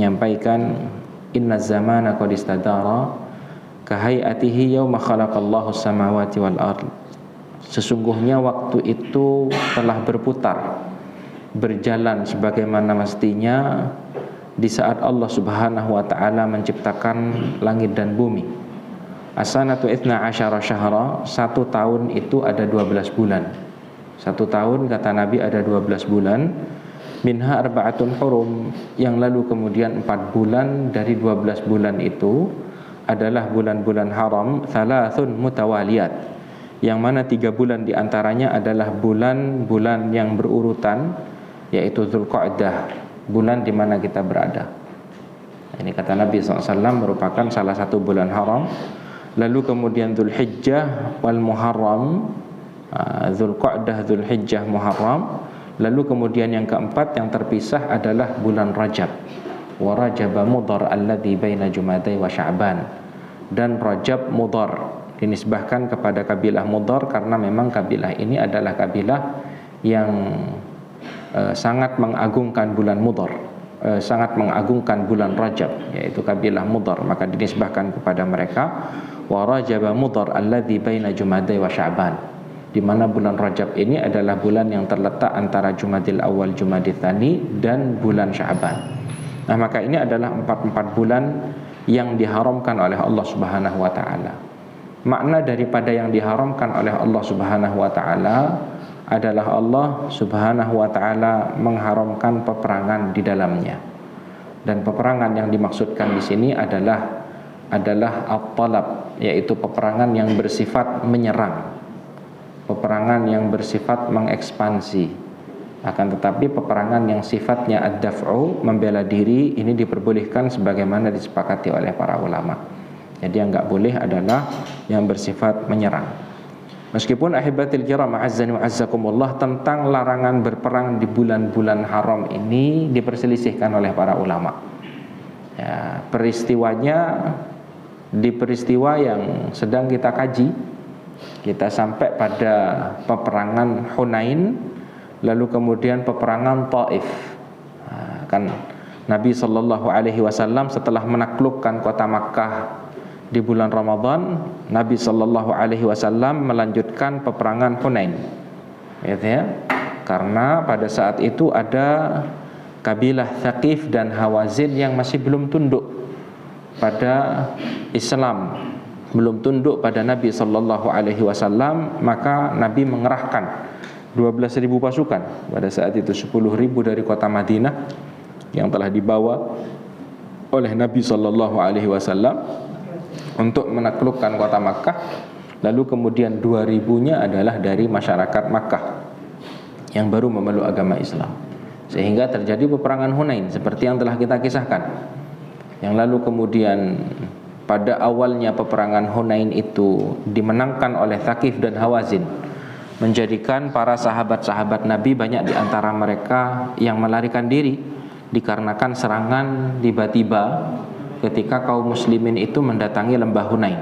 menyampaikan inna zamana qad istadara kahayatihi yauma khalaqallahu samawati wal ard. Sesungguhnya waktu itu telah berputar, berjalan sebagaimana mestinya di saat Allah Subhanahu wa taala menciptakan langit dan bumi. As-sanatu 12 syahra, 1 tahun itu ada 12 bulan. 1 tahun kata Nabi ada 12 bulan. Minha arba'atun hurum, yang lalu kemudian 4 bulan dari 12 bulan itu adalah bulan-bulan haram, thalathun mutawaliyat, yang mana 3 bulan diantaranya adalah bulan-bulan yang berurutan, yaitu Dzulqa'dah, bulan di mana kita berada. Ini kata Nabi SAW merupakan salah satu bulan haram. Lalu kemudian Dzulhijjah wal Muharram, Dzulqa'dah, Dzulhijjah, Muharram. Lalu kemudian yang keempat yang terpisah adalah bulan Rajab. Wa Rajaba Mudhar alladzi baina Jumadai wa Sya'ban. Dan Rajab Mudhar dinisbahkan kepada kabilah Mudhar karena memang kabilah ini adalah kabilah yang sangat mengagungkan bulan Mudhar, sangat mengagungkan bulan Rajab, yaitu kabilah Mudhar, maka dinisbahkan kepada mereka. Wa Rajaba Mudhar alladzi baina Jumadai wa Sya'ban, di mana bulan Rajab ini adalah bulan yang terletak antara Jumadil Awal, Jumadil Tsani dan bulan Sya'ban. Nah, maka ini adalah 4 bulan yang diharamkan oleh Allah Subhanahu wa taala. Makna daripada yang diharamkan oleh Allah Subhanahu wa taala adalah Allah Subhanahu wa taala mengharamkan peperangan di dalamnya. Dan peperangan yang dimaksudkan di sini adalah at-talab, yaitu peperangan yang bersifat menyerang, peperangan yang bersifat mengekspansi. Akan tetapi peperangan yang sifatnya ad-daf'u, membela diri, ini diperbolehkan sebagaimana disepakati oleh para ulama. Jadi yang enggak boleh adalah yang bersifat menyerang. Meskipun ahibatil kiram a'azzani wa azzakumullah, tentang larangan berperang di bulan-bulan haram ini diperselisihkan oleh para ulama. Ya, peristiwanya di peristiwa yang sedang kita kaji, kita sampai pada peperangan Hunain, lalu kemudian peperangan Taif. Kan Nabi SAW setelah menaklukkan kota Makkah di bulan Ramadan, Nabi SAW melanjutkan peperangan Hunain, gitu ya. Karena pada saat itu ada kabilah Thaqif dan Hawazin yang masih belum tunduk pada Islam, belum tunduk pada Nabi SAW, maka Nabi mengerahkan 12.000 pasukan. Pada saat itu 10.000 dari kota Madinah yang telah dibawa oleh Nabi SAW untuk menaklukkan kota Makkah. Lalu kemudian 2.000-nya adalah dari masyarakat Makkah yang baru memeluk agama Islam, sehingga terjadi peperangan Hunain seperti yang telah kita kisahkan. Yang lalu kemudian pada awalnya peperangan Hunain itu dimenangkan oleh Thaqif dan Hawazin, menjadikan para sahabat-sahabat Nabi banyak di antara mereka yang melarikan diri dikarenakan serangan tiba-tiba ketika kaum muslimin itu mendatangi lembah Hunain,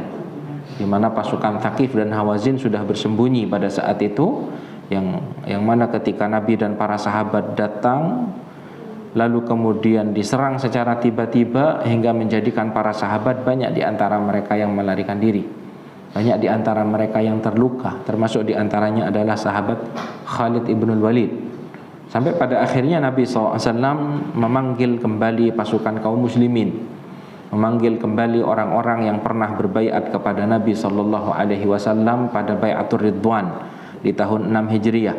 di mana pasukan Thaqif dan Hawazin sudah bersembunyi pada saat itu, yang mana ketika Nabi dan para sahabat datang, lalu kemudian diserang secara tiba-tiba hingga menjadikan para sahabat banyak di antara mereka yang melarikan diri, banyak di antara mereka yang terluka, termasuk di antaranya adalah sahabat Khalid ibn Walid. Sampai pada akhirnya Nabi SAW memanggil kembali pasukan kaum muslimin, memanggil kembali orang-orang yang pernah berbaiat kepada Nabi SAW pada Bai'atur Ridwan di tahun 6 Hijriah.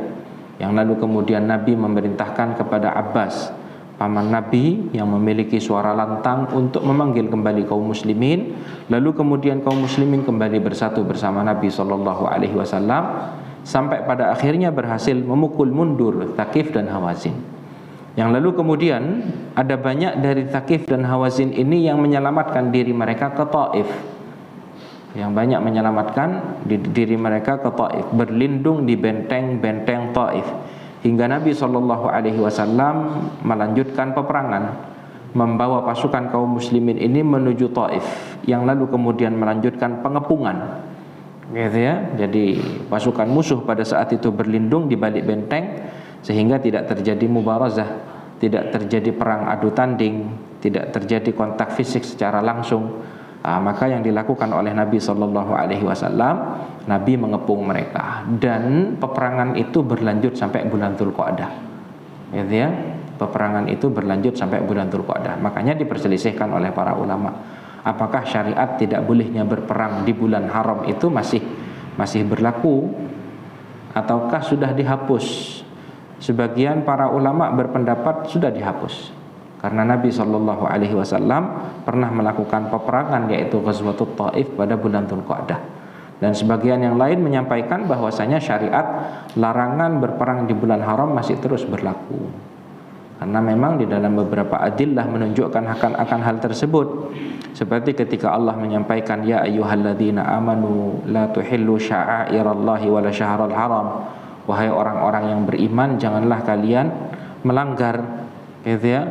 Yang lalu kemudian Nabi memerintahkan kepada Abbas, paman Nabi yang memiliki suara lantang, untuk memanggil kembali kaum muslimin. Lalu kemudian kaum muslimin kembali bersatu bersama Nabi SAW, sampai pada akhirnya berhasil memukul mundur Thaqif dan Hawazin. Yang lalu kemudian ada banyak dari Thaqif dan Hawazin ini yang menyelamatkan diri mereka ke Taif, yang banyak menyelamatkan diri mereka ke Taif, berlindung di benteng-benteng Taif, hingga Nabi SAW melanjutkan peperangan, membawa pasukan kaum muslimin ini menuju Taif, yang lalu kemudian melanjutkan pengepungan, gitu ya. Jadi pasukan musuh pada saat itu berlindung di balik benteng, sehingga tidak terjadi mubarazah, tidak terjadi perang adu tanding, tidak terjadi kontak fisik secara langsung. Maka yang dilakukan oleh Nabi Shallallahu Alaihi Wasallam, Nabi mengepung mereka, dan peperangan itu berlanjut sampai bulan Dzulqa'dah, gitu ya. Peperangan itu berlanjut sampai bulan Dzulqa'dah. Makanya diperselisihkan oleh para ulama, apakah syariat tidak bolehnya berperang di bulan haram itu masih berlaku, ataukah sudah dihapus? Sebagian para ulama berpendapat sudah dihapus, karena Nabi Shallallahu Alaihi Wasallam pernah melakukan peperangan, yaitu Ghazwatut Taif pada bulan Dzulqa'dah. Dan sebagian yang lain menyampaikan bahwasanya syariat larangan berperang di bulan haram masih terus berlaku, karena memang di dalam beberapa adillah menunjukkan akan hal tersebut. Seperti ketika Allah menyampaikan, ya ayyuhalladzina amanu la tuhillu sya'airallahi wala syahrul haram, wahai orang-orang yang beriman, janganlah kalian melanggar, gitu ya,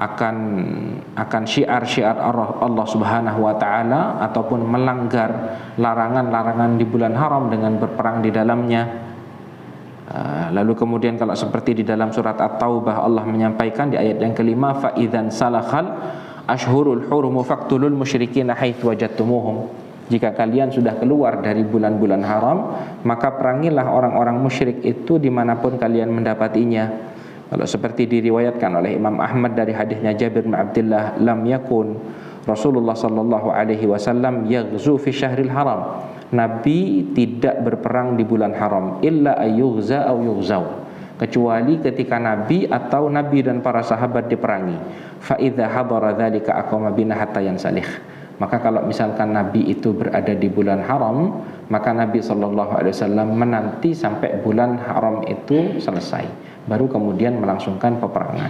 akan syiar-syiar Allah Subhanahu wa taala, ataupun melanggar larangan-larangan di bulan haram dengan berperang di dalamnya. Lalu kemudian kalau seperti di dalam surat At-Taubah, Allah menyampaikan di ayat yang kelima, fa idzan salakhal ashhurul hurum faqtulul musyrikin haitsu wajadtumuhum. Jika kalian sudah keluar dari bulan-bulan haram, maka perangilah orang-orang musyrik itu dimanapun kalian mendapatinya. Kalau seperti diriwayatkan oleh Imam Ahmad dari hadisnya Jabir bin Abdullah, lam yakun Rasulullah sallallahu alaihi wasallam yaghzu fi syahril haram. Nabi tidak berperang di bulan haram illa ayyughza aw yughzaw, kecuali ketika Nabi atau Nabi dan para sahabat diperangi. Fa idza hadara dzalika aqama bina hatta yansalih. Maka kalau misalkan Nabi itu berada di bulan haram, maka Nabi sallallahu alaihi wasallam menanti sampai bulan haram itu selesai, baru kemudian melangsungkan peperangan.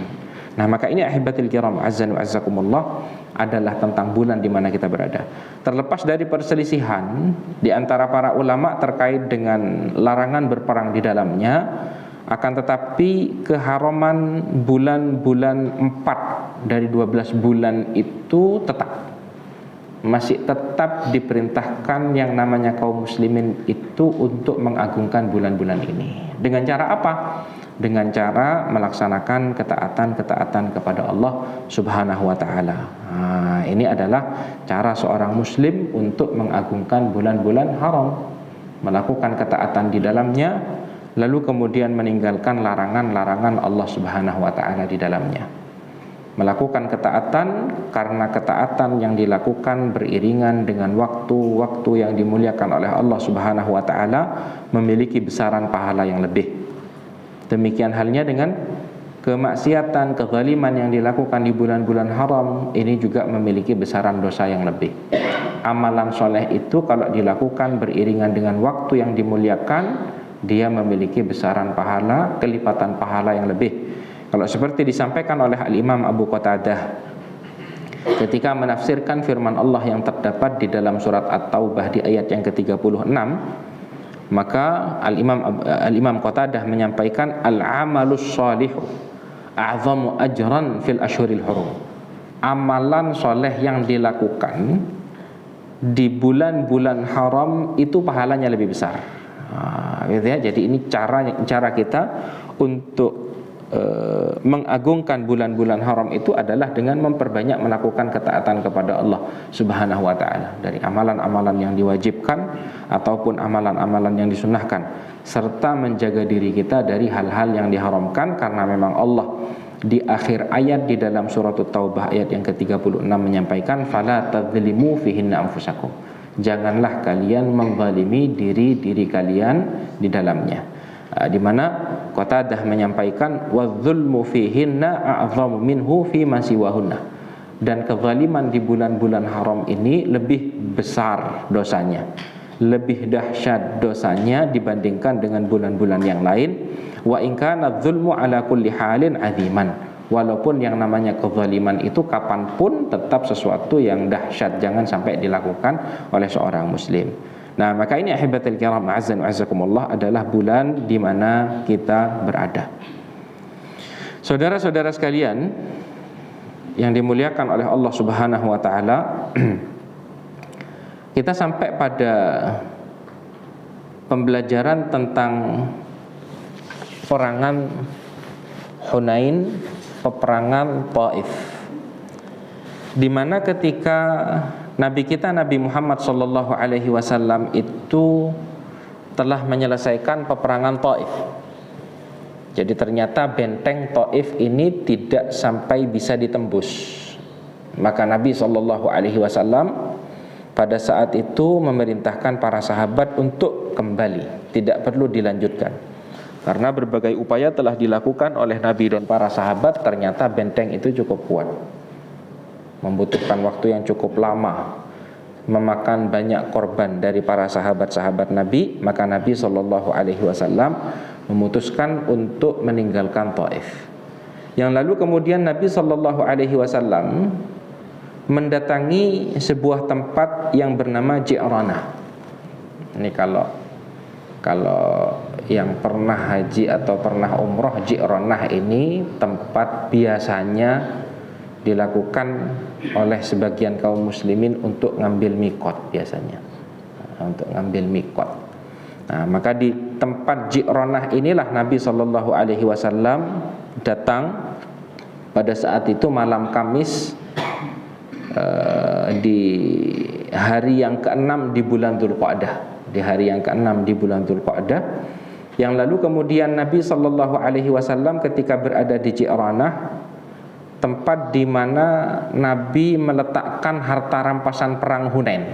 Nah, maka ini ahibatil kiram azzan wa azzakumullah adalah tentang bulan di mana kita berada. Terlepas dari perselisihan di antara para ulama terkait dengan larangan berperang di dalamnya, akan tetapi keharaman bulan-bulan 4 dari 12 bulan itu masih tetap diperintahkan yang namanya kaum muslimin itu untuk mengagungkan bulan-bulan ini. Dengan cara apa? Dengan cara melaksanakan ketaatan kepada Allah Subhanahu wa taala. Ini adalah cara seorang muslim untuk mengagungkan bulan-bulan haram, melakukan ketaatan di dalamnya, lalu kemudian meninggalkan larangan-larangan Allah Subhanahu wa taala di dalamnya. Melakukan ketaatan karena ketaatan yang dilakukan beriringan dengan waktu-waktu yang dimuliakan oleh Allah Subhanahu wa taala memiliki besaran pahala yang lebih. Demikian halnya dengan kemaksiatan, kezaliman yang dilakukan di bulan-bulan haram, ini juga memiliki besaran dosa yang lebih. Amalan soleh itu kalau dilakukan beriringan dengan waktu yang dimuliakan, dia memiliki besaran pahala, kelipatan pahala yang lebih. Kalau seperti disampaikan oleh Al-Imam Abu Qatadah ketika menafsirkan firman Allah yang terdapat di dalam surat At-Taubah di ayat yang ke-36, maka Al-Imam Qatadah menyampaikan, al-amalus shalihu a'zamu ajran fil ashhuril hurum. Amalan soleh yang dilakukan di bulan-bulan haram itu pahalanya lebih besar. Gitu ya. Jadi ini cara kita untuk mengagungkan bulan-bulan haram itu adalah dengan memperbanyak melakukan ketaatan kepada Allah Subhanahu wa taala, dari amalan-amalan yang diwajibkan ataupun amalan-amalan yang disunnahkan, serta menjaga diri kita dari hal-hal yang diharamkan, karena memang Allah di akhir ayat di dalam surat At-Taubah ayat yang ke-36 menyampaikan, fala tadzlimu fihinna anfusakum, janganlah kalian menzalimi diri kalian di dalamnya. Di mana Qatadah menyampaikan, wadzulmu fihinna a'zamu minhu fi ma siwahunna, dan kezaliman di bulan-bulan haram ini lebih besar dosanya, lebih dahsyat dosanya dibandingkan dengan bulan-bulan yang lain. Wa in kana dzulmu ala kulli halin aziman, walaupun yang namanya kezaliman itu kapanpun tetap sesuatu yang dahsyat, jangan sampai dilakukan oleh seorang muslim. Nah, maka ini ahibatul kiram azan wa azakumullah adalah bulan di mana kita berada. Saudara-saudara sekalian yang dimuliakan oleh Allah Subhanahu wa taala, kita sampai pada pembelajaran tentang peperangan Hunain, peperangan Taif. di mana ketika Nabi kita Nabi Muhammad sallallahu alaihi wasallam itu telah menyelesaikan peperangan Taif. Jadi ternyata benteng Taif ini tidak sampai bisa ditembus. Maka Nabi sallallahu alaihi wasallam pada saat itu memerintahkan para sahabat untuk kembali, tidak perlu dilanjutkan. Karena berbagai upaya telah dilakukan oleh Nabi dan para sahabat, ternyata benteng itu cukup kuat. Membutuhkan waktu yang cukup lama, memakan banyak korban dari para sahabat-sahabat Nabi. Maka Nabi SAW memutuskan untuk meninggalkan Taif. Yang lalu kemudian Nabi SAW mendatangi sebuah tempat yang bernama Ji'ranah. Ini kalau yang pernah haji atau pernah umroh, Ji'ranah ini tempat biasanya dilakukan oleh sebagian kaum muslimin untuk ngambil mikot biasanya, untuk ngambil mikot. Nah, maka di tempat Ji'ranah inilah Nabi SAW datang pada saat itu malam Kamis di hari yang ke-6 di bulan Dzulqa'dah, di hari yang ke-6 di bulan Dzulqa'dah. Yang lalu kemudian Nabi SAW ketika berada di Ji'ranah, tempat di mana Nabi meletakkan harta rampasan perang Hunain.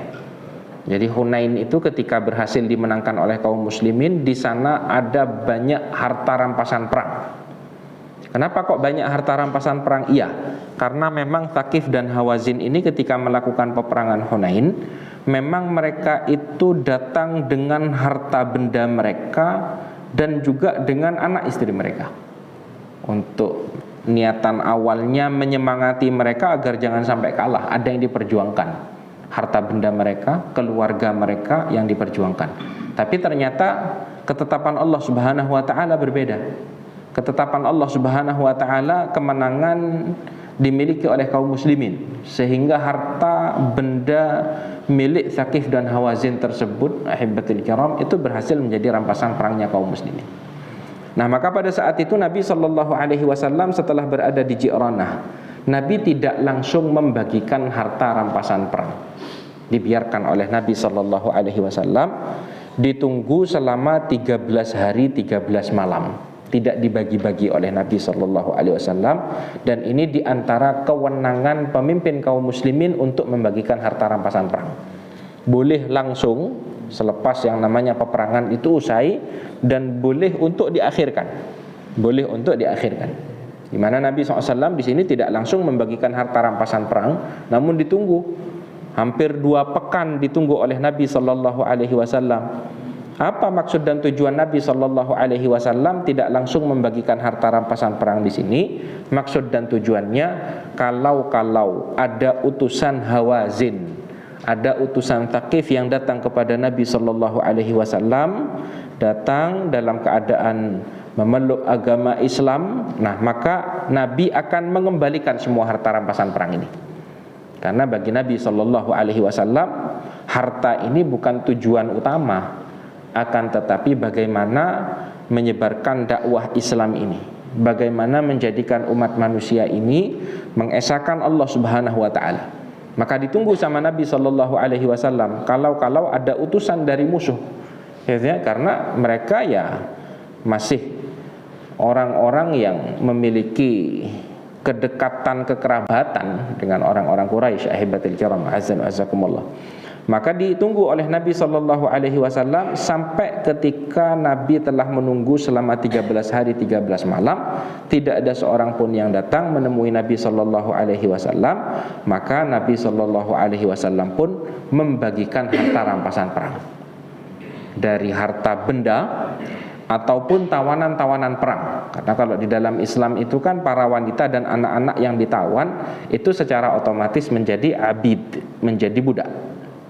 Jadi Hunain itu ketika berhasil dimenangkan oleh kaum muslimin, di sana ada banyak harta rampasan perang. Kenapa kok banyak harta rampasan perang? Iya, karena memang Thaqif dan Hawazin ini ketika melakukan peperangan Hunain, memang mereka itu datang dengan harta benda mereka dan juga dengan anak istri mereka. Untuk niatan awalnya menyemangati mereka agar jangan sampai kalah, ada yang diperjuangkan, harta benda mereka, keluarga mereka yang diperjuangkan. Tapi ternyata ketetapan Allah Subhanahu wa taala berbeda. Ketetapan Allah Subhanahu wa taala kemenangan dimiliki oleh kaum muslimin, sehingga harta benda milik Thaqif dan Hawazin tersebut, ahibatul kiram, itu berhasil menjadi rampasan perangnya kaum muslimin. Nah, maka pada saat itu Nabi SAW setelah berada di Ji'ranah, Nabi tidak langsung membagikan harta rampasan perang. Dibiarkan oleh Nabi SAW, ditunggu selama 13 hari 13 malam. Tidak dibagi-bagi oleh Nabi SAW. Dan ini diantara kewenangan pemimpin kaum muslimin untuk membagikan harta rampasan perang. Boleh langsung selepas yang namanya peperangan itu usai, dan boleh untuk diakhirkan. Boleh untuk diakhirkan. Di mana Nabi SAW di sini tidak langsung membagikan harta rampasan perang, namun ditunggu hampir 2 pekan, ditunggu oleh Nabi SAW. Apa maksud dan tujuan Nabi SAW tidak langsung membagikan harta rampasan perang di sini? Maksud dan tujuannya, kalau ada utusan Hawazin, ada utusan Thaqif yang datang kepada Nabi SAW, datang dalam keadaan memeluk agama Islam, nah maka Nabi akan mengembalikan semua harta rampasan perang ini. Karena bagi Nabi SAW, harta ini bukan tujuan utama, akan tetapi bagaimana menyebarkan dakwah Islam ini, bagaimana menjadikan umat manusia ini mengesahkan Allah Subhanahu wa taala. Maka ditunggu sama Nabi SAW kalau ada utusan dari musuh, ya, karena mereka ya masih orang-orang yang memiliki kedekatan kekerabatan dengan orang-orang Quraisy, ahibatul kiram, azan azakumullah. Maka ditunggu oleh Nabi SAW sampai ketika Nabi telah menunggu selama 13 hari 13 malam, tidak ada seorang pun yang datang menemui Nabi SAW. Maka Nabi SAW pun membagikan harta rampasan perang, dari harta benda ataupun tawanan-tawanan perang. Karena kalau di dalam Islam itu kan para wanita dan anak-anak yang ditawan itu secara otomatis menjadi abid, menjadi budak.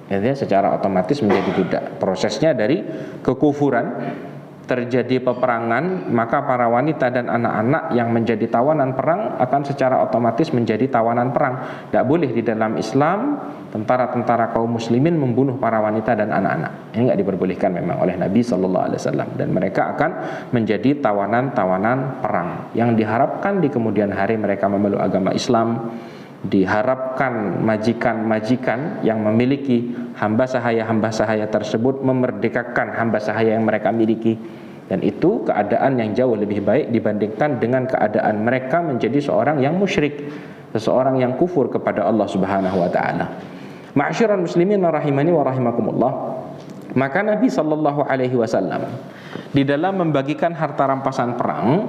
Ya, secara otomatis menjadi budak. Prosesnya dari kekufuran terjadi peperangan, maka para wanita dan anak-anak yang menjadi tawanan perang akan secara otomatis menjadi tawanan perang. Tidak boleh di dalam Islam tentara-tentara kaum muslimin membunuh para wanita dan anak-anak. Ini tidak diperbolehkan memang oleh Nabi SAW. Dan mereka akan menjadi tawanan-tawanan perang yang diharapkan di kemudian hari mereka memeluk agama Islam, Diharapkan majikan-majikan yang memiliki hamba sahaya tersebut memerdekakan hamba sahaya yang mereka miliki, dan itu keadaan yang jauh lebih baik dibandingkan dengan keadaan mereka menjadi seorang yang musyrik, seseorang yang kufur kepada Allah Subhanahu wa taala. Ma'asyiral muslimin rahimani wa rahimakumullah. Maka Nabi sallallahu alaihi wasallam di dalam membagikan harta rampasan perang,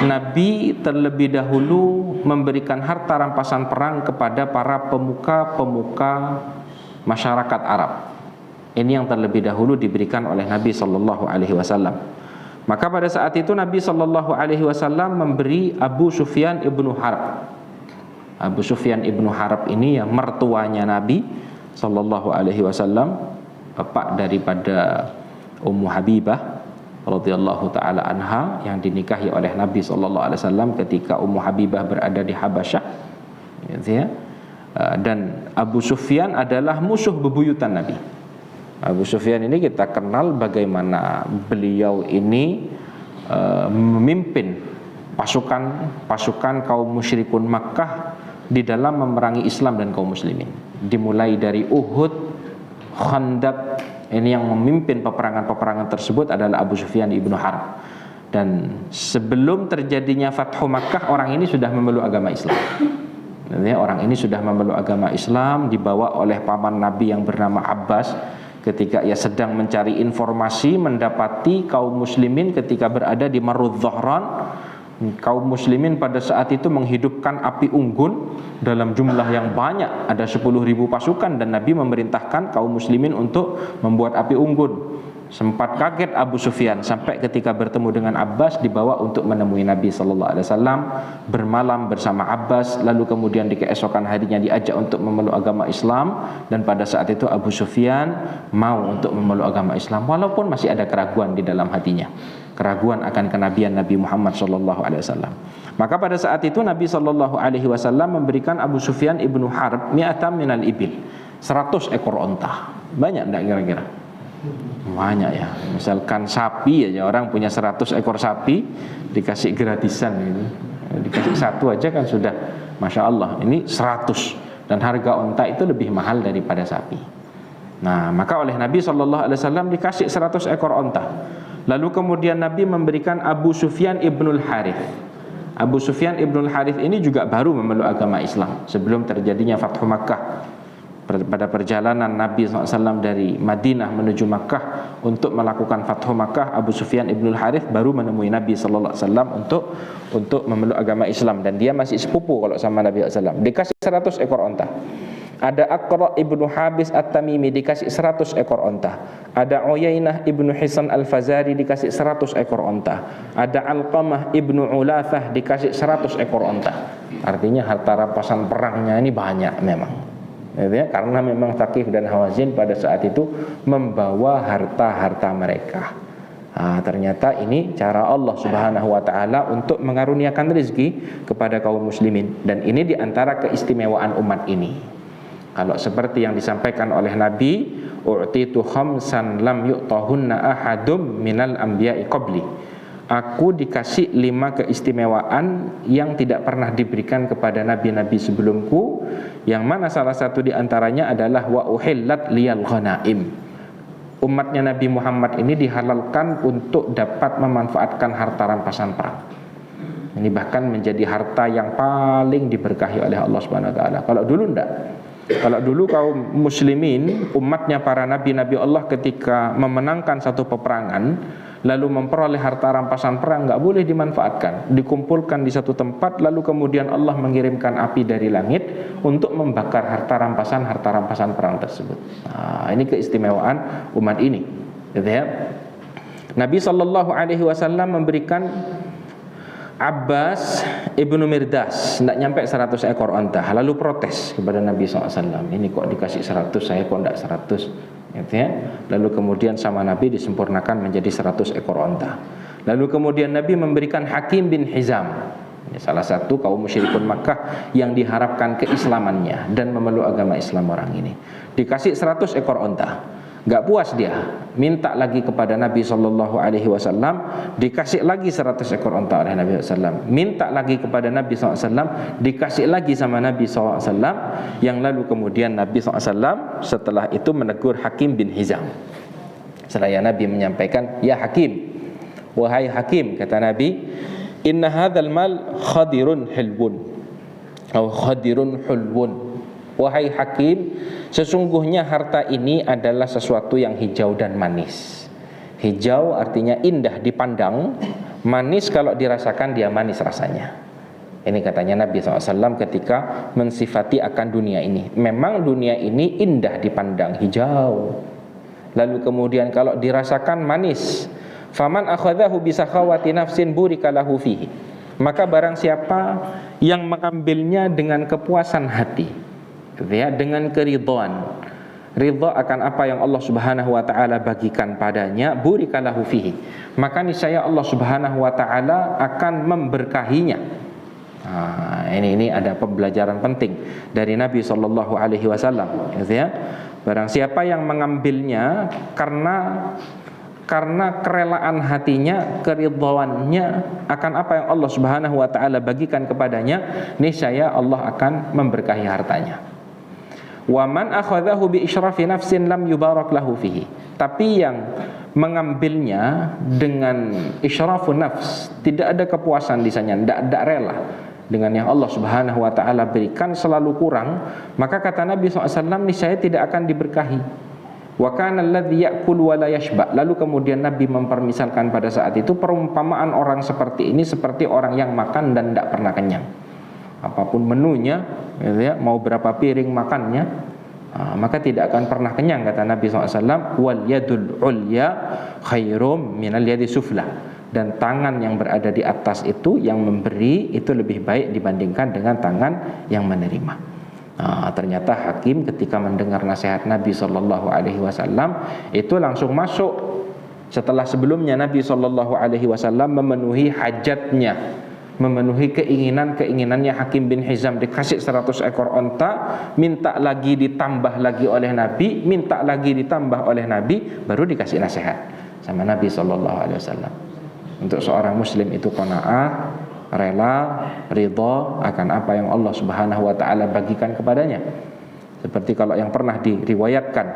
Nabi terlebih dahulu memberikan harta rampasan perang kepada para pemuka-pemuka masyarakat Arab. Ini yang terlebih dahulu diberikan oleh Nabi sallallahu alaihi wasallam. Maka pada saat itu Nabi sallallahu alaihi wasallam memberi Abu Sufyan ibnu Harb. Abu Sufyan ibnu Harb ini yang mertuanya Nabi sallallahu alaihi wasallam, bapak daripada Ummu Habibah radhiyallahu taala anha yang dinikahi oleh Nabi sallallahu alaihi wasallam ketika Ummu Habibah berada di Habasyah, gitu ya. Dan Abu Sufyan adalah musuh bebuyutan Nabi. Abu Sufyan ini kita kenal bagaimana beliau ini memimpin pasukan kaum musyrikun Makkah di dalam memerangi Islam dan kaum muslimin. Dimulai dari Uhud, Khandaq. Ini yang memimpin peperangan-peperangan tersebut adalah Abu Sufyan ibnu Harb. Dan sebelum terjadinya Fathu Makkah, orang ini sudah memeluk agama Islam. Orang ini sudah memeluk agama Islam, dibawa oleh paman Nabi yang bernama Abbas. Ketika ia sedang mencari informasi, mendapati kaum muslimin ketika berada di Marud Dhahran. Kaum muslimin pada saat itu menghidupkan api unggun dalam jumlah yang banyak, ada 10.000 pasukan, dan Nabi memerintahkan kaum muslimin untuk membuat api unggun. Sempat kaget Abu Sufyan sampai ketika bertemu dengan Abbas dibawa untuk menemui Nabi sallallahu alaihi wasallam, bermalam bersama Abbas, lalu kemudian di keesokan harinya diajak untuk memeluk agama Islam. Dan pada saat itu Abu Sufyan mau untuk memeluk agama Islam walaupun masih ada keraguan di dalam hatinya, keraguan akan kenabian Nabi Muhammad sallallahu alaihi wasallam. Maka pada saat itu Nabi sallallahu alaihi wasallam memberikan Abu Sufyan ibnu Harb mi'atam minal ibil, 100 ekor onta. Banyak enggak kira-kira? Banyak ya. Misalkan sapi aja, orang punya 100 ekor sapi dikasih gratisan gitu. Dikasih satu aja kan sudah Masya Allah. Ini 100. Dan harga onta itu lebih mahal daripada sapi. Nah, maka oleh Nabi SAW dikasih 100 ekor onta. Lalu kemudian Nabi memberikan Abu Sufyan ibnul Harith. Abu Sufyan ibnul Harith ini juga baru memeluk agama Islam sebelum terjadinya Fathu Makkah. Pada perjalanan Nabi SAW dari Madinah menuju Makkah untuk melakukan Fathu Makkah, Abu Sufyan ibnul Harith baru menemui Nabi SAW untuk memeluk agama Islam. Dan dia masih sepupu kalau sama Nabi SAW. Dikasih 100 ekor onta. Ada Aqra ibnu Habis At-Tamimi dikasih 100 ekor onta. Ada Uyainah ibnu Hisan Al-Fazari dikasih 100 ekor onta. Ada Alqamah ibnu Ulafah dikasih 100 ekor onta. Artinya harta rampasan perangnya ini banyak memang. Ya, karena memang Thaqif dan Hawazin pada saat itu membawa harta-harta mereka. Ternyata ini cara Allah Subhanahu wa taala untuk mengaruniakan rezeki kepada kaum muslimin, dan ini diantara keistimewaan umat ini. Kalau seperti yang disampaikan oleh Nabi, u'titu khamsan lam yu'tahunna ahadum minal anbiya'i qabli. Aku dikasih 5 keistimewaan yang tidak pernah diberikan kepada nabi-nabi sebelumku, yang mana salah satu diantaranya adalah wa uhillat liyal ghanaim. Umatnya Nabi Muhammad ini dihalalkan untuk dapat memanfaatkan harta rampasan perang. Ini bahkan menjadi harta yang paling diberkahi oleh Allah Subhanahu wa taala. Kalau dulu enggak. Kalau dulu kaum muslimin, umatnya para nabi-nabi Allah ketika memenangkan satu peperangan lalu memperoleh harta rampasan perang, nggak boleh dimanfaatkan, dikumpulkan di satu tempat, lalu kemudian Allah mengirimkan api dari langit untuk membakar harta rampasan perang tersebut. Ini keistimewaan umat ini, gitu ya. Nabi Shallallahu Alaihi Wasallam memberikan Abbas ibnu Mirdas tidak nyampe 100 ekor onta, lalu protes kepada Nabi SAW, ini kok dikasih 100, saya kok tidak 100, gitu ya. Lalu kemudian sama Nabi disempurnakan menjadi 100 ekor onta. Lalu kemudian Nabi memberikan Hakim bin Hizam, salah satu kaum musyrikun Makkah yang diharapkan keislamannya dan memeluk agama Islam orang ini, dikasih 100 ekor onta. Gak puas dia, minta lagi kepada Nabi SAW, dikasih lagi 100 ekor unta oleh Nabi SAW. Minta lagi kepada Nabi SAW, dikasih lagi sama Nabi SAW. Yang lalu kemudian Nabi SAW setelah itu menegur Hakim bin Hizam. Seraya Nabi menyampaikan, ya Hakim, wahai Hakim, kata Nabi, inna hadzal mal khadirun hilbun atau khadirun hulbun. Wahai Hakim, sesungguhnya harta ini adalah sesuatu yang hijau dan manis. Hijau artinya indah dipandang, manis kalau dirasakan dia manis rasanya. Ini katanya Nabi SAW ketika mensifati akan dunia ini. Memang dunia ini indah dipandang, hijau. Lalu kemudian kalau dirasakan manis. Faman akhadhahu bisakhawati nafsin burika lahu fihi. Maka barang siapa yang mengambilnya dengan kepuasan hati, ya, dengan keridhaan, ridha akan apa yang Allah Subhanahu wa taala bagikan padanya, burika lahu fihi, maka niscaya Allah Subhanahu wa taala akan memberkahinya. Ini ada pembelajaran penting dari Nabi sallallahu alaihi wasallam, ya. Barang siapa yang mengambilnya karena kerelaan hatinya, keridhaannya akan apa yang Allah Subhanahu wa taala bagikan kepadanya, niscaya Allah akan memberkahi hartanya. Wa man akhadhahu bi isyrafi nafsin lam yubarak lahu fihi. Tapi yang mengambilnya dengan isyrafun nafs, tidak ada kepuasan di sana, tidak rela dengan yang Allah Subhanahu wa taala berikan, selalu kurang, maka kata Nabi SAW, niscaya tidak akan diberkahi. Wa kana alladhi ya'kul wa la yashba. Lalu kemudian Nabi mempermisalkan pada saat itu perumpamaan orang seperti ini seperti orang yang makan dan tidak pernah kenyang. Apapun menunya, ya, mau berapa piring makannya, maka tidak akan pernah kenyang, kata Nabi SAW. Wal yadul ulya khairum minal yadi sufla. Dan tangan yang berada di atas itu, yang memberi, itu lebih baik dibandingkan dengan tangan yang menerima. Ternyata Hakim ketika mendengar nasihat Nabi SAW itu langsung masuk. Setelah sebelumnya Nabi SAW memenuhi hajatnya, memenuhi keinginannya Hakim bin Hizam, dikasih 100 ekor onta, minta lagi ditambah lagi oleh Nabi, minta lagi ditambah oleh Nabi, baru dikasih nasihat sama Nabi SAW. Untuk seorang muslim itu qanaah, rela, ridha akan apa yang Allah Subhanahu wa taala bagikan kepadanya. Seperti kalau yang pernah diriwayatkan,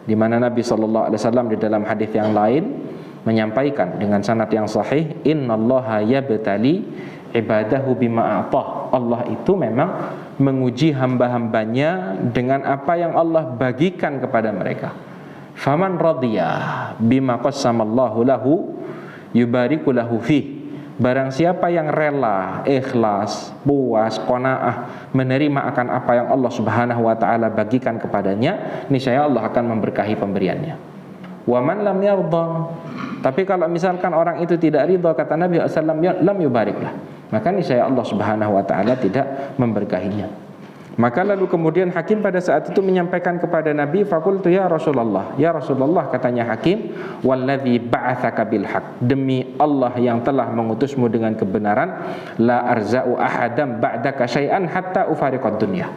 di mana Nabi SAW di dalam hadis yang lain menyampaikan dengan sanad yang sahih, innallaha yabtali ibadahu bima a'tah. Allah itu memang menguji hamba-hambanya dengan apa yang Allah bagikan kepada mereka. Faman radhiya bima qassamallahu lahu yubariku lahu fih. Barang siapa yang rela, ikhlas, puas, qanaah menerima akan apa yang Allah Subhanahu wa taala bagikan kepadanya, niscaya Allah akan memberkahi pemberiannya. Wa man lam yarda. Tapi kalau misalkan orang itu tidak ridha, kata Nabi SAW, lam yubariklah, maka niscaya Allah Subhanahu wa taala tidak memberkahinya. Maka lalu kemudian Hakim pada saat itu menyampaikan kepada Nabi, faqultu ya Rasulullah, ya Rasulullah, katanya Hakim, walladzi ba'atsaka bil haq, demi Allah yang telah mengutusmu dengan kebenaran, la arza'u ahadam ba'daka syai'an hatta ufariqad dunya.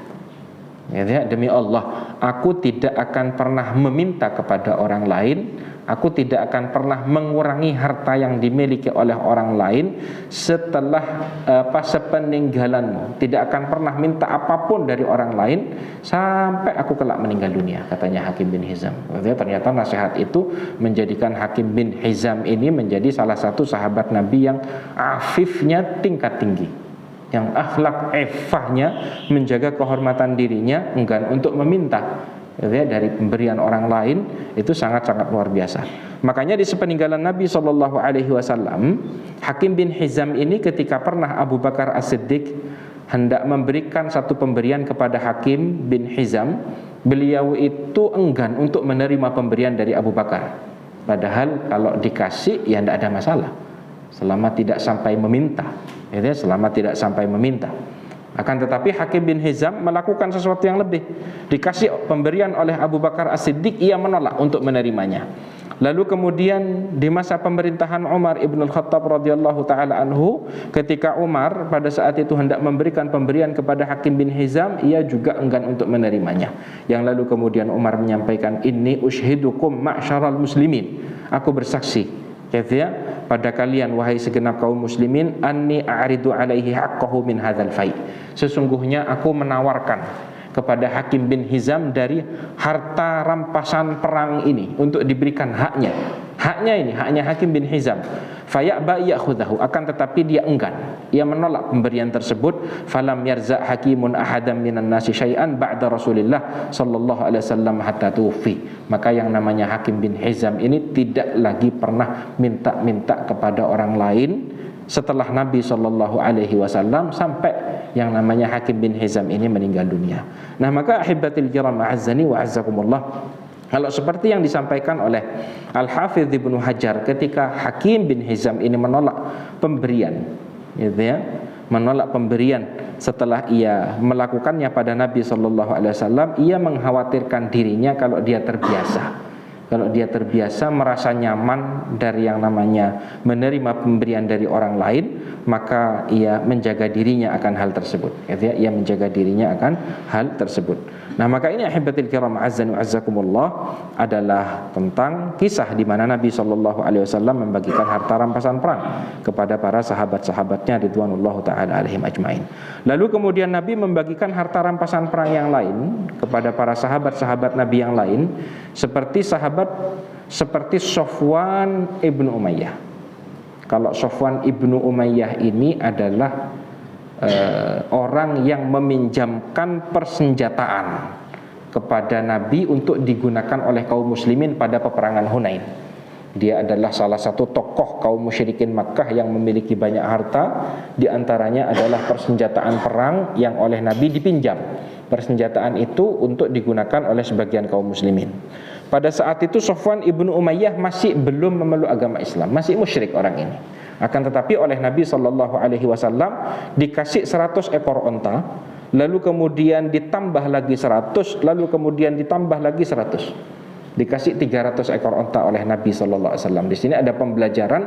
Ya, demi Allah, aku tidak akan pernah meminta kepada orang lain, aku tidak akan pernah mengurangi harta yang dimiliki oleh orang lain setelah sepeninggalanmu. Tidak akan pernah minta apapun dari orang lain sampai aku kelak meninggal dunia, katanya Hakim bin Hizam. Ternyata nasihat itu menjadikan Hakim bin Hizam ini menjadi salah satu sahabat Nabi yang afifnya tingkat tinggi, yang akhlak iffahnya, menjaga kehormatan dirinya, enggan untuk meminta dari pemberian orang lain, itu sangat-sangat luar biasa. Makanya di sepeninggalan Nabi SAW, Hakim bin Hizam ini ketika pernah Abu Bakar As-Siddiq hendak memberikan satu pemberian kepada Hakim bin Hizam, beliau itu enggan untuk menerima pemberian dari Abu Bakar. Padahal kalau dikasih ya tidak ada masalah, selama tidak sampai meminta, selama tidak sampai meminta. Akan tetapi Hakim bin Hizam melakukan sesuatu yang lebih. Dikasih pemberian oleh Abu Bakar As-Siddiq, ia menolak untuk menerimanya. Lalu kemudian di masa pemerintahan Umar ibn al-Khattab radhiyallahu taala anhu, ketika Umar pada saat itu hendak memberikan pemberian kepada Hakim bin Hizam, ia juga enggan untuk menerimanya. Yang lalu kemudian Umar menyampaikan, inni ushidukum ma'syaral muslimin, aku bersaksi pada kalian wahai segenap kaum muslimin, anni a'ridu alaihi haqqahu min hadzal fai', sesungguhnya aku menawarkan kepada Hakim bin Hizam dari harta rampasan perang ini untuk diberikan haknya. Haknya Hakim bin Hizam. Faya'ba ya'khudhahu, akan tetapi dia enggan. Ia menolak pemberian tersebut. Falam yarza' hakimun ahadan minan nasi syai'an ba'da Rasulillah sallallahu alaihi wasallam hatta tufi. Maka yang namanya Hakim bin Hizam ini tidak lagi pernah minta-minta kepada orang lain setelah Nabi sallallahu alaihi wasallam sampai yang namanya Hakim bin Hizam ini meninggal dunia. Nah, maka ahibatil kiram a'azzani wa a'azzakumullah, kalau seperti yang disampaikan oleh Al-Hafidz Ibnu Hajar ketika Hakim bin Hizam ini menolak pemberian, gitu ya, menolak pemberian setelah ia melakukannya pada Nabi sallallahu alaihi wasallam, ia mengkhawatirkan dirinya kalau dia terbiasa. Kalau dia terbiasa merasa nyaman dari yang namanya menerima pemberian dari orang lain, maka ia menjaga dirinya akan hal tersebut. Ia menjaga dirinya akan hal tersebut. Nah, maka ini ahibatil kiram azzan wa azzakumullah adalah tentang kisah di mana Nabi sallallahu alaihi wasallam membagikan harta rampasan perang kepada para sahabat-sahabatnya ridwanullahu taala alaihim ajmain. Lalu kemudian Nabi membagikan harta rampasan perang yang lain kepada para sahabat-sahabat Nabi yang lain, seperti Sofwan ibnu Umayyah. Kalau Sofwan ibnu Umayyah ini adalah orang yang meminjamkan persenjataan kepada Nabi untuk digunakan oleh kaum muslimin pada peperangan Hunain. Dia adalah salah satu tokoh kaum musyrikin Makkah yang memiliki banyak harta. Di antaranya adalah persenjataan perang yang oleh Nabi dipinjam. Persenjataan itu untuk digunakan oleh sebagian kaum muslimin. Pada saat itu Sofwan ibnu Umayyah masih belum memeluk agama Islam, masih musyrik orang ini. Akan tetapi oleh Nabi sallallahu alaihi wasallam dikasih 100 ekor onta, lalu kemudian ditambah lagi 100, lalu kemudian ditambah lagi 100. Dikasih 300 ekor onta oleh Nabi sallallahu alaihi wasallam. Di sini ada pembelajaran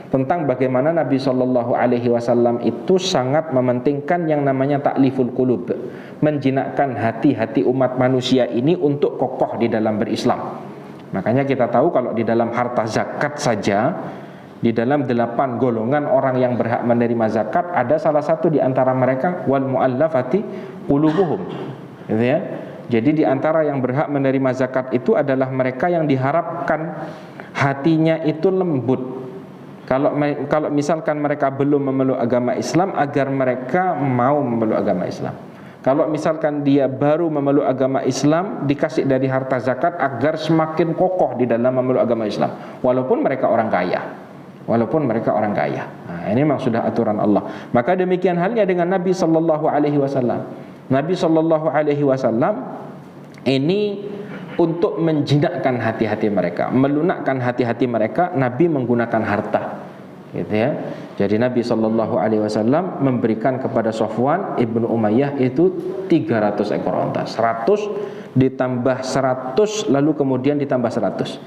tentang bagaimana Nabi sallallahu alaihi wasallam itu sangat mementingkan yang namanya ta'liful qulub, menjinakkan hati-hati umat manusia ini untuk kokoh di dalam berislam. Makanya kita tahu kalau di dalam harta zakat saja, di dalam 8 golongan orang yang berhak menerima zakat, ada salah satu di antara mereka wal muallafati qulubuhum, gitu ya. Jadi di antara yang berhak menerima zakat itu adalah mereka yang diharapkan hatinya itu lembut. Kalau misalkan mereka belum memeluk agama Islam, agar mereka mau memeluk agama Islam. Kalau misalkan dia baru memeluk agama Islam, dikasih dari harta zakat agar semakin kokoh di dalam memeluk agama Islam, walaupun mereka orang kaya. Nah, ini memang sudah aturan Allah. Maka demikian halnya dengan Nabi sallallahu alaihi wasallam. Nabi sallallahu alaihi wasallam ini untuk menjinakkan hati-hati mereka, melunakkan hati-hati mereka, Nabi menggunakan harta, gitu ya. Jadi Nabi sallallahu alaihi wasallam memberikan kepada Sofwan ibnu Umayyah itu 300 ekor onta, 100 ditambah 100 lalu kemudian ditambah 100.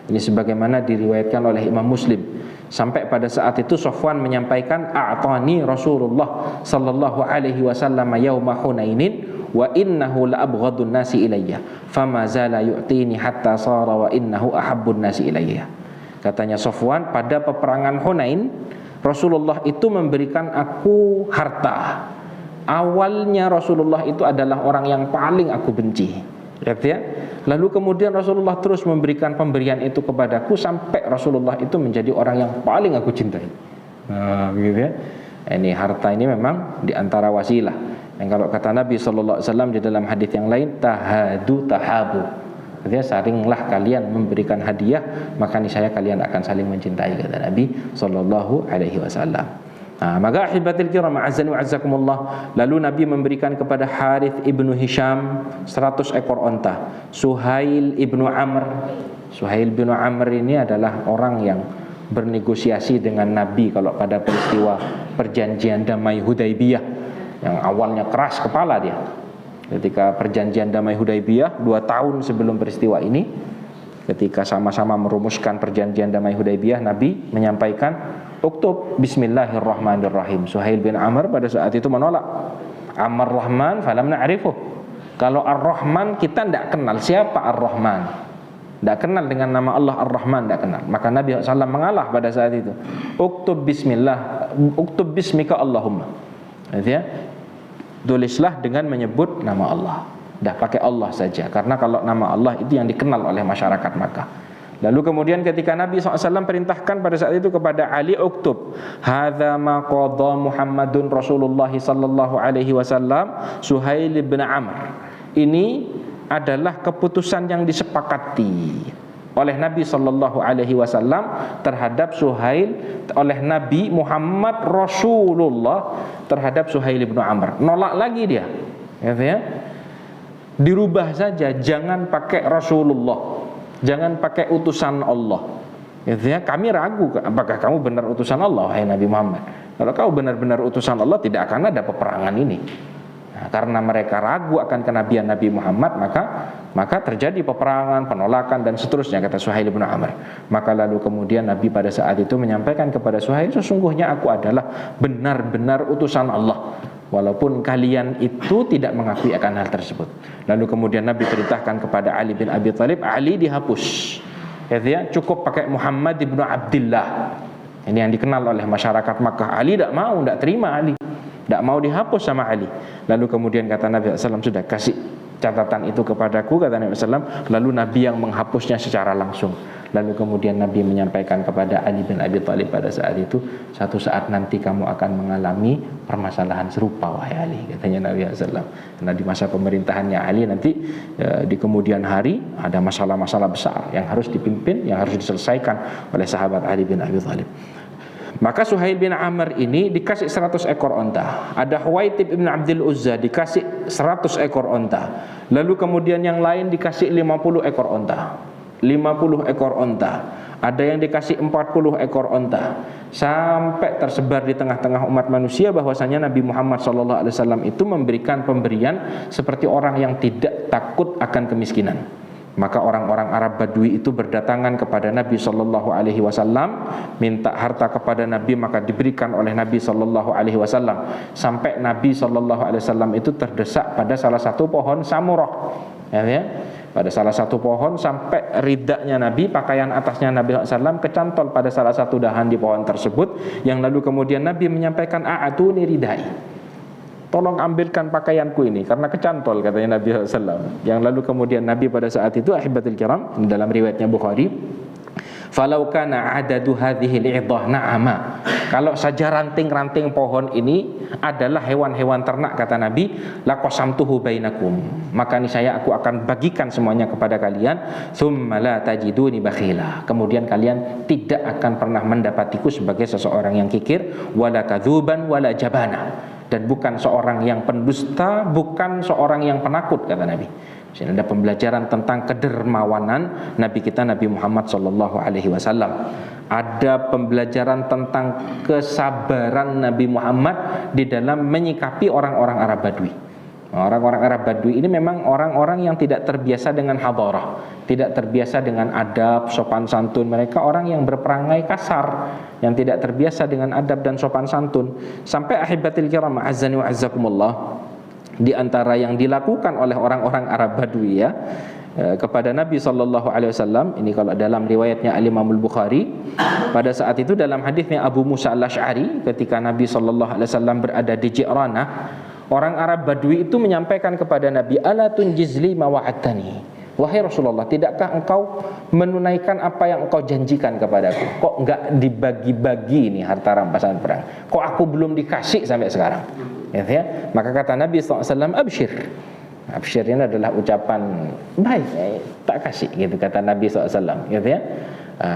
Ini sebagaimana diriwayatkan oleh Imam Muslim. Sampai pada saat itu Sofwan menyampaikan, a'tani Rasulullah sallallahu alaihi wasallam yauma Hunainin wa innahu la abghadun nasi ilayya fama zala yu'tini hatta sara wa innahu ahabbun nasi ilayya. Katanya Sofwan, pada peperangan Hunain Rasulullah itu memberikan aku harta. Awalnya Rasulullah itu adalah orang yang paling aku benci, ya. Lalu kemudian Rasulullah terus memberikan pemberian itu kepadaku sampai Rasulullah itu menjadi orang yang paling aku cintai. Nah, begitu ya. Ini harta ini memang diantara wasilah. Dan kalau kata Nabi sallallahu alaihi wasallam di dalam hadis yang lain, tahadu tahabu. Artinya saringlah kalian memberikan hadiah, maka niscaya kalian akan saling mencintai, kata Nabi sallallahu alaihi wasallam. Nah, maka ahibatil kiram a'azzani wa azzakumullah, lalu Nabi memberikan kepada Harith ibnu Hisham 100 ekor onta. Suhail ibnu Amr ini adalah orang yang bernegosiasi dengan Nabi kalau pada peristiwa perjanjian damai Hudaybiyah, yang awalnya keras kepala dia. Ketika perjanjian damai Hudaybiyah 2 tahun sebelum peristiwa ini, ketika sama-sama merumuskan perjanjian damai Hudaybiyah, Nabi menyampaikan uktub bismillahirrahmanirrahim. Suhail bin Amr pada saat itu menolak. Amar Rahman falam na'rifuh. Kalau Ar-Rahman kita tidak kenal siapa Ar-Rahman, tidak kenal dengan nama Allah Ar-Rahman, tidak kenal. Maka Nabi SAW mengalah pada saat itu. Uktub bismillah, uktub bismika Allahumma. Ya, tulislah dengan menyebut nama Allah. Dah pakai Allah saja, karena kalau nama Allah itu yang dikenal oleh masyarakat Makkah. Lalu kemudian ketika Nabi SAW perintahkan pada saat itu kepada Ali, uktub hadza ma qadha Muhammadun Rasulullah sallallahu alaihi wasallam Suhail bin Amr. Ini adalah keputusan yang disepakati oleh Nabi sallallahu alaihi wasallam terhadap Suhail, oleh Nabi Muhammad Rasulullah terhadap Suhail bin Amr. Nolak lagi dia, ya. Dirubah saja, jangan pakai Rasulullah, jangan pakai utusan Allah. Ya, kami ragu apakah kamu benar utusan Allah, wahai Nabi Muhammad. Kalau kau benar-benar utusan Allah, tidak akan ada peperangan ini. Nah, karena mereka ragu akan kenabian Nabi Muhammad, maka terjadi peperangan, penolakan dan seterusnya, kata Suhail bin Amr. Maka lalu kemudian Nabi pada saat itu menyampaikan kepada Suhail, sesungguhnya aku adalah benar-benar utusan Allah, walaupun kalian itu tidak mengakui akan hal tersebut. Lalu kemudian Nabi perintahkan kepada Ali bin Abi Thalib, Ali dihapus. Ya, cukup pakai Muhammad ibnu Abdullah. Ini yang dikenal oleh masyarakat Makkah. Ali tidak mau, tidak terima Ali, tidak mau dihapus sama Ali. Lalu kemudian kata Nabi SAW, sudah kasih catatan itu kepadaku, kata Nabi SAW. Lalu Nabi yang menghapusnya secara langsung. Lalu kemudian Nabi menyampaikan kepada Ali bin Abi Thalib pada saat itu, satu saat nanti kamu akan mengalami permasalahan serupa, wahai Ali, katanya Nabi SAW. Karena di masa pemerintahannya Ali nanti di kemudian hari ada masalah-masalah besar yang harus dipimpin, yang harus diselesaikan oleh sahabat Ali bin Abi Thalib. Maka Suhail bin Amr ini dikasih 100 ekor onta. Ada Huwaitib ibn Abdul Uzza dikasih 100 ekor onta. Lalu kemudian yang lain dikasih 50 ekor onta, 50 ekor onta. Ada yang dikasih 40 ekor onta. Sampai tersebar di tengah-tengah umat manusia bahwasanya Nabi Muhammad SAW itu memberikan pemberian seperti orang yang tidak takut akan kemiskinan. Maka orang-orang Arab Badui itu berdatangan kepada Nabi SAW, minta harta kepada Nabi, maka diberikan oleh Nabi SAW. Sampai Nabi SAW itu terdesak pada salah satu pohon samurah, ya. Pada salah satu pohon, sampai ridaknya Nabi, pakaian atasnya Nabi SAW kecantol pada salah satu dahan di pohon tersebut. Yang lalu kemudian Nabi menyampaikan, a'atuni ridai, tolong ambilkan pakaianku ini karena kecantol, katanya Nabi SAW. Yang lalu kemudian Nabi pada saat itu, ahibatul kiram, dalam riwayatnya Bukhari, falau kana adadu hadhihi al-'idhah na'ama, kalau saja ranting-ranting pohon ini adalah hewan-hewan ternak, kata Nabi, laqasamtuhu bainakum, maka niscaya aku akan bagikan semuanya kepada kalian, thumma la tajiduni bakhila, kemudian kalian tidak akan pernah mendapatiku sebagai seseorang yang kikir, wala kadzuban wala jabana, dan bukan seorang yang pendusta, bukan seorang yang penakut, kata Nabi. Di sini ada pembelajaran tentang kedermawanan Nabi kita, Nabi Muhammad SAW. Ada pembelajaran tentang kesabaran Nabi Muhammad di dalam menyikapi orang-orang Arab Badui. Orang-orang Arab Badui ini memang orang-orang yang tidak terbiasa dengan hadarah, tidak terbiasa dengan adab, sopan santun. Mereka orang yang berperangai kasar, yang tidak terbiasa dengan adab dan sopan santun. Sampai ahibatil kiram, azzani wa azzakumullah, di antara yang dilakukan oleh orang-orang Arab Badui, ya, kepada Nabi SAW, ini kalau dalam riwayatnya Al-Imam Al-Bukhari, pada saat itu dalam hadisnya Abu Musa Al-Ash'ari, ketika Nabi SAW berada di Ji'ranah, orang Arab Badui itu menyampaikan kepada Nabi, ala tunjizli ma wa'adtani, wahai Rasulullah, tidakkah engkau menunaikan apa yang engkau janjikan kepadaku? Kok enggak dibagi-bagi ini harta rampasan perang? Kok aku belum dikasih sampai sekarang? Ya. Maka kata Nabi SAW, abshir. Abshir ini adalah ucapan baik, tak kasih, gitu kata Nabi SAW, gitu ya.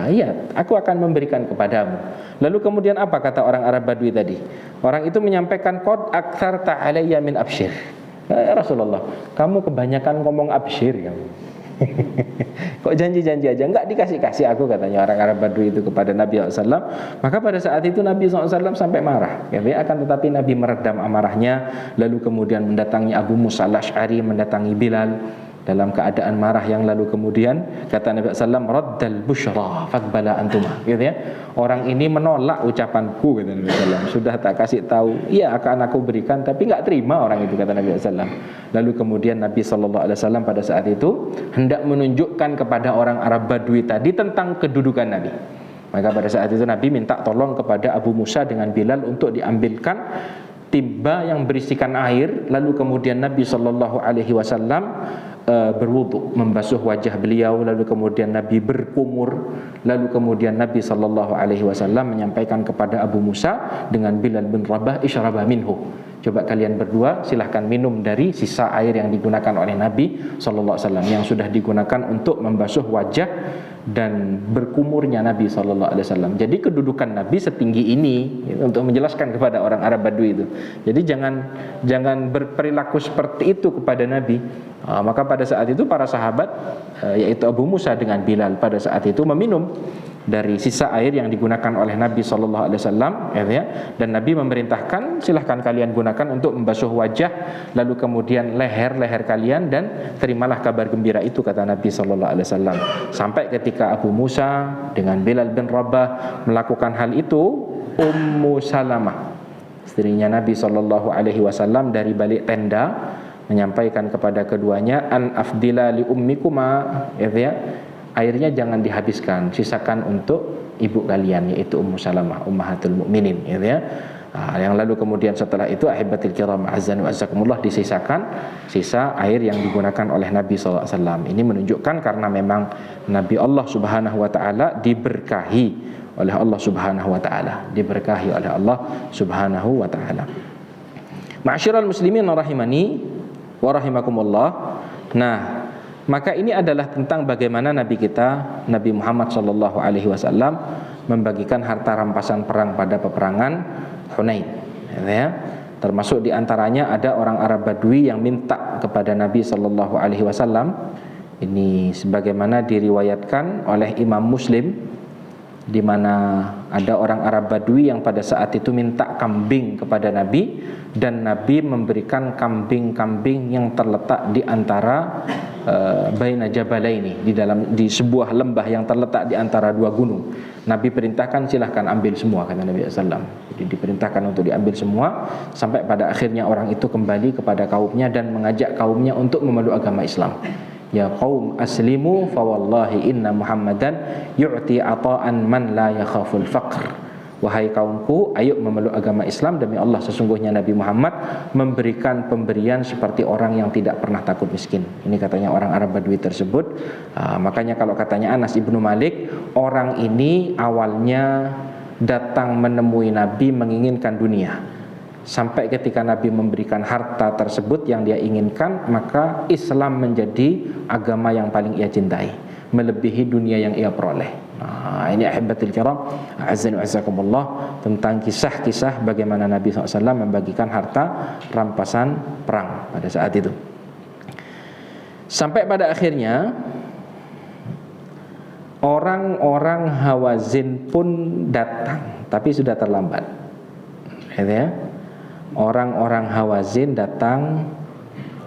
Iya, aku akan memberikan kepadamu. Lalu kemudian apa kata orang Arab Badui tadi? Orang itu menyampaikan, qad aktsarta alayya min abshir. Ya Rasulullah, kamu kebanyakan ngomong abshir kamu. Kok janji-janji aja, enggak dikasih-kasih aku, katanya orang Arab Badui itu kepada Nabi SAW. Maka pada saat itu Nabi SAW sampai marah, ya, akan tetapi Nabi meredam amarahnya. Lalu kemudian mendatangi Abu Musa Al-Ash'ari, mendatangi Bilal, dalam keadaan marah, yang lalu kemudian kata Nabi SAW, raddal bushra faqbala antuma, gitu ya. Orang ini menolak ucapanku, kata Nabi SAW. Sudah tak kasih tahu, iya akan aku berikan, tapi enggak terima orang itu, kata Nabi SAW. Lalu kemudian Nabi SAW pada saat itu hendak menunjukkan kepada orang Arab Badui tadi tentang kedudukan Nabi. Maka pada saat itu Nabi minta tolong kepada Abu Musa dengan Bilal untuk diambilkan timba yang berisikan air. Lalu kemudian Nabi SAW berwudu, membasuh wajah beliau, lalu kemudian Nabi berkumur, lalu kemudian Nabi SAW menyampaikan kepada Abu Musa dengan Bilal bin Rabah, isyrabah minhu, coba kalian berdua silahkan minum dari sisa air yang digunakan oleh Nabi SAW, yang sudah digunakan untuk membasuh wajah dan berkumurnya Nabi SAW. Jadi kedudukan Nabi setinggi ini, untuk menjelaskan kepada orang Arab Badui itu. Jadi jangan berperilaku seperti itu kepada Nabi. Maka pada saat itu para sahabat, yaitu Abu Musa dengan Bilal, pada saat itu meminum dari sisa air yang digunakan oleh Nabi SAW, ya, dan Nabi memerintahkan silahkan kalian gunakan untuk membasuh wajah, lalu kemudian leher kalian, dan terimalah kabar gembira itu, kata Nabi SAW. Sampai ketika Abu Musa dengan Bilal bin Rabah melakukan hal itu, Ummu Salamah, istrinya Nabi SAW, dari balik tenda menyampaikan kepada keduanya, an afdila li ummikuma, ya, airnya jangan dihabiskan, sisakan untuk ibu kalian, yaitu Ummu Salamah, ummahatul mukminin, ya. Yang lalu kemudian setelah itu, ahibatil kiram azan wa azakumullah, disisakan sisa air yang digunakan oleh Nabi SAW. Ini menunjukkan karena memang Nabi Allah Subhanahu wa taala diberkahi oleh Allah Subhanahu wa taala, diberkahi oleh Allah Subhanahu wa taala. Ma'asyiral muslimin rahimani wa rahimakumullah. Nah, maka ini adalah tentang bagaimana Nabi kita, Nabi Muhammad SAW, membagikan harta rampasan perang pada peperangan Hunain, ya. Termasuk diantaranya ada orang Arab Badui yang minta kepada Nabi SAW. Ini sebagaimana diriwayatkan oleh Imam Muslim, di mana ada orang Arab Badui yang pada saat itu minta kambing kepada Nabi, dan Nabi memberikan kambing-kambing yang terletak di antara baina jabalaini, di sebuah lembah yang terletak di antara dua gunung. Nabi perintahkan silahkan ambil semua, kata Nabi SAW. Jadi diperintahkan untuk diambil semua, sampai pada akhirnya orang itu kembali kepada kaumnya dan mengajak kaumnya untuk memeluk agama Islam. Ya qaum aslimu fa wallahi inna Muhammadan yu'ti ata'an man la yakhaful faqr. Wahai kaumku, ayo memeluk agama Islam, demi Allah sesungguhnya Nabi Muhammad memberikan pemberian seperti orang yang tidak pernah takut miskin. Ini katanya orang Arab Badui tersebut. Makanya kalau katanya Anas ibnu Malik, orang ini awalnya datang menemui Nabi menginginkan dunia, sampai ketika Nabi memberikan harta tersebut yang dia inginkan, maka Islam menjadi agama yang paling ia cintai, melebihi dunia yang ia peroleh. Ini ahibatul kiram azan wa azakumullah, tentang kisah-kisah bagaimana Nabi SAW membagikan harta rampasan perang pada saat itu. Sampai pada akhirnya orang-orang Hawazin pun datang, tapi sudah terlambat, ya. Orang-orang Hawazin datang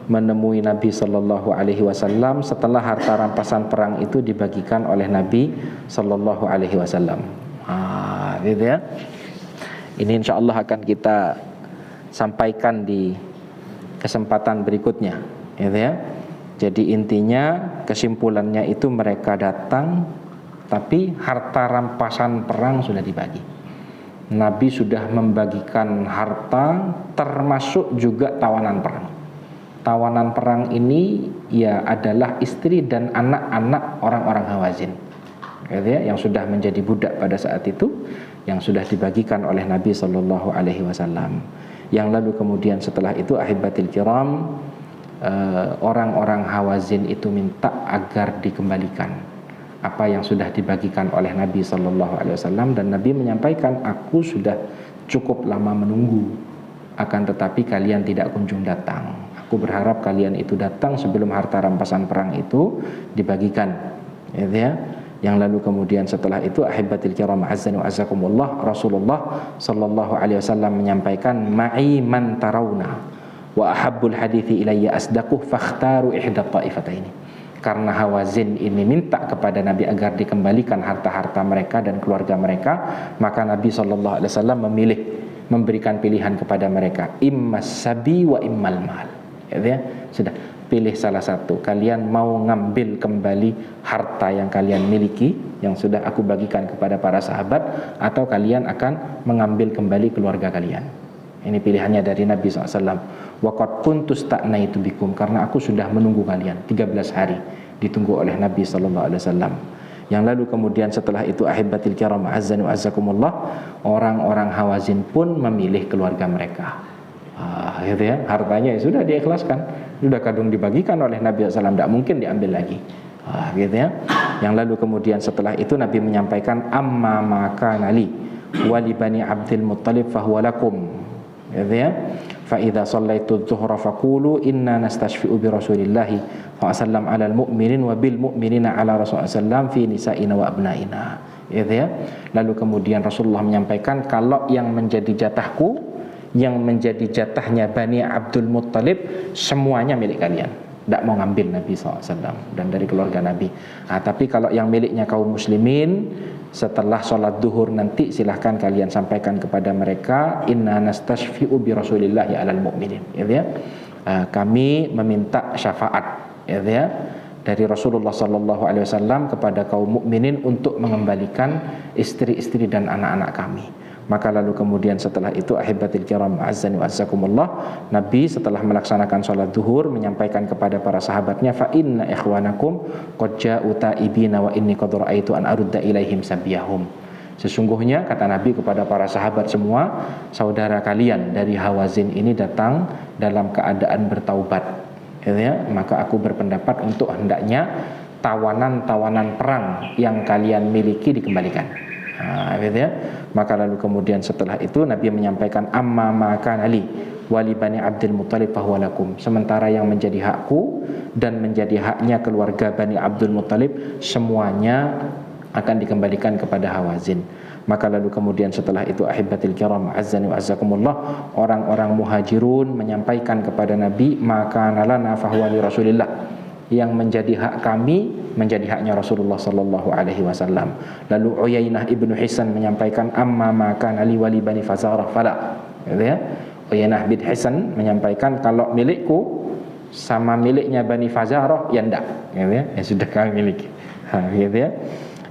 menemui Nabi Sallallahu Alaihi Wasallam setelah harta rampasan perang itu dibagikan oleh Nabi Sallallahu Alaihi Wasallam. Gitu ya. Ini insya Allah akan kita sampaikan di kesempatan berikutnya, gitu ya. Jadi intinya, kesimpulannya itu mereka datang, tapi harta rampasan perang sudah dibagi. Nabi sudah membagikan harta, termasuk juga tawanan perang. Tawanan perang ini ya adalah istri dan anak-anak orang-orang Hawazin, gitu ya, yang sudah menjadi budak pada saat itu, yang sudah dibagikan oleh Nabi Sallallahu Alaihi Wasallam. Yang lalu kemudian setelah itu, ahibatil kiram, orang-orang Hawazin itu minta agar dikembalikan apa yang sudah dibagikan oleh Nabi Sallallahu Alaihi Wasallam, dan Nabi menyampaikan, aku sudah cukup lama menunggu, akan tetapi kalian tidak kunjung datang. Aku berharap kalian itu datang sebelum harta rampasan perang itu dibagikan, gitu ya. Yang lalu kemudian setelah itu, ahibatil kiram azan wa azakumullah, Rasulullah Sallallahu Alaihi Wasallam menyampaikan, ma'i man tarawna, wa ahabbul hadithi ilayya asdaquh fakhtaru ihda ta'ifataini. Karena Hawazin ini minta kepada Nabi agar dikembalikan harta-harta mereka dan keluarga mereka, maka Nabi SAW memilih, memberikan pilihan kepada mereka, immas sabi wa immal mal. Ya, sudah, pilih salah satu. Kalian mau ngambil kembali harta yang kalian miliki, yang sudah aku bagikan kepada para sahabat, atau kalian akan mengambil kembali keluarga kalian. Ini pilihannya dari Nabi SAW. Waqad kuntu sta'naitu bikum, karena aku sudah menunggu kalian 13 hari ditunggu oleh Nabi SAW. Yang lalu kemudian setelah itu ahibatil kiram azzan wa azzakumullah, orang-orang Hawazin pun memilih keluarga mereka. Gitu ya, hartanya ya sudah diikhlaskan, sudah kadung dibagikan oleh Nabi SAW, tidak mungkin diambil lagi. Gitu ya. Yang lalu kemudian setelah itu Nabi menyampaikan amma maka nali wali bani Abdul Muttalib fahuwa lakum. Gitu ya. Fa idza shallaitu dzuhra faqulu inna nastashfi'u bi Rasulillahi sallam 'alal mu'minin wa bil mu'minina 'ala Rasulillah sallam fi nisa'ina wa abna'ina. Gitu ya. Lalu kemudian Rasulullah menyampaikan, kalau yang menjadi jatahku, yang menjadi jatahnya Bani Abdul Muttalib, semuanya milik kalian. Tidak mau ngambil Nabi SAW dan dari keluarga Nabi. Tapi kalau yang miliknya kaum muslimin, setelah sholat duhur nanti silahkan kalian sampaikan kepada mereka, inna nastashfi'u bi Rasulillahi alal mu'minin. Ya, kami meminta syafaat, ya, dari Rasulullah SAW kepada kaum mukminin untuk mengembalikan istri-istri dan anak-anak kami. Maka lalu kemudian setelah itu ahibatil kiram azzani wa azzakumullah, Nabi setelah melaksanakan sholat duhur menyampaikan kepada para sahabatnya, fa inna ikhwanakum qad ja'u ta'ibina wa inni qad ra'aitu an arudda ilaihim sabiyahum. Sesungguhnya kata Nabi kepada para sahabat semua, saudara kalian dari Hawazin ini datang dalam keadaan bertaubat. Ya, maka aku berpendapat untuk hendaknya tawanan-tawanan perang yang kalian miliki dikembalikan. Gitu ya. Maka lalu kemudian setelah itu Nabi menyampaikan amma maka ali wali bani Abdul Muttalib fahuwa lakum. Sementara yang menjadi hakku dan menjadi haknya keluarga Bani Abdul Muttalib semuanya akan dikembalikan kepada Hawazin. Maka lalu kemudian setelah itu ahibatil kiram azzani wa azzakumullah, orang-orang muhajirun menyampaikan kepada Nabi, maka nalana fahuwa li Rasulillah, yang menjadi hak kami menjadi haknya Rasulullah sallallahu alaihi wasallam. Lalu Uyainah ibnu Hisan menyampaikan amma maka ali wali bani Fazarah fala. Gitu ya. Uyainah bin Hisan menyampaikan, kalau milikku sama miliknya Bani Fazarah ya ndak, gitu ya. Ya sudah kami miliki. Gitu ya.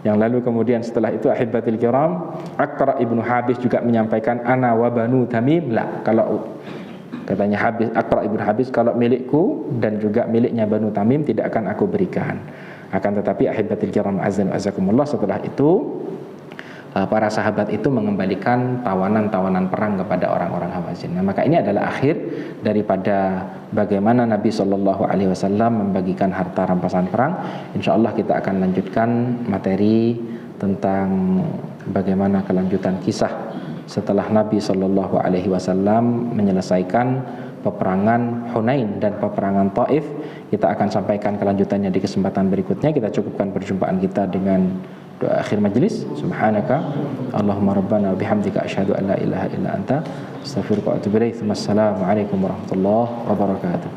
Yang lalu kemudian setelah itu ahibatil kiram, Aqra ibnu Habis juga menyampaikan ana wa banu Tamim la. Kalau katanya Habis, Aqra ibnu Habis, kalau milikku dan juga miliknya Banu Tamim tidak akan aku berikan. Akan tetapi ahibatil kiram azan azakumullah, setelah itu para sahabat itu mengembalikan tawanan-tawanan perang kepada orang-orang Hawazin. Nah, maka ini adalah akhir daripada bagaimana Nabi SAW membagikan harta rampasan perang. Insya Allah kita akan lanjutkan materi tentang bagaimana kelanjutan kisah setelah Nabi SAW menyelesaikan peperangan Hunain dan peperangan Taif. Kita akan sampaikan kelanjutannya di kesempatan berikutnya. Kita cukupkan perjumpaan kita dengan doa akhir majlis. Subhanaka Allahumma rabbana wa bihamdika asyhadu an la ilaha illa anta astaghfiruka wa atubu ilaik. Wassalamualaikum warahmatullahi wabarakatuh.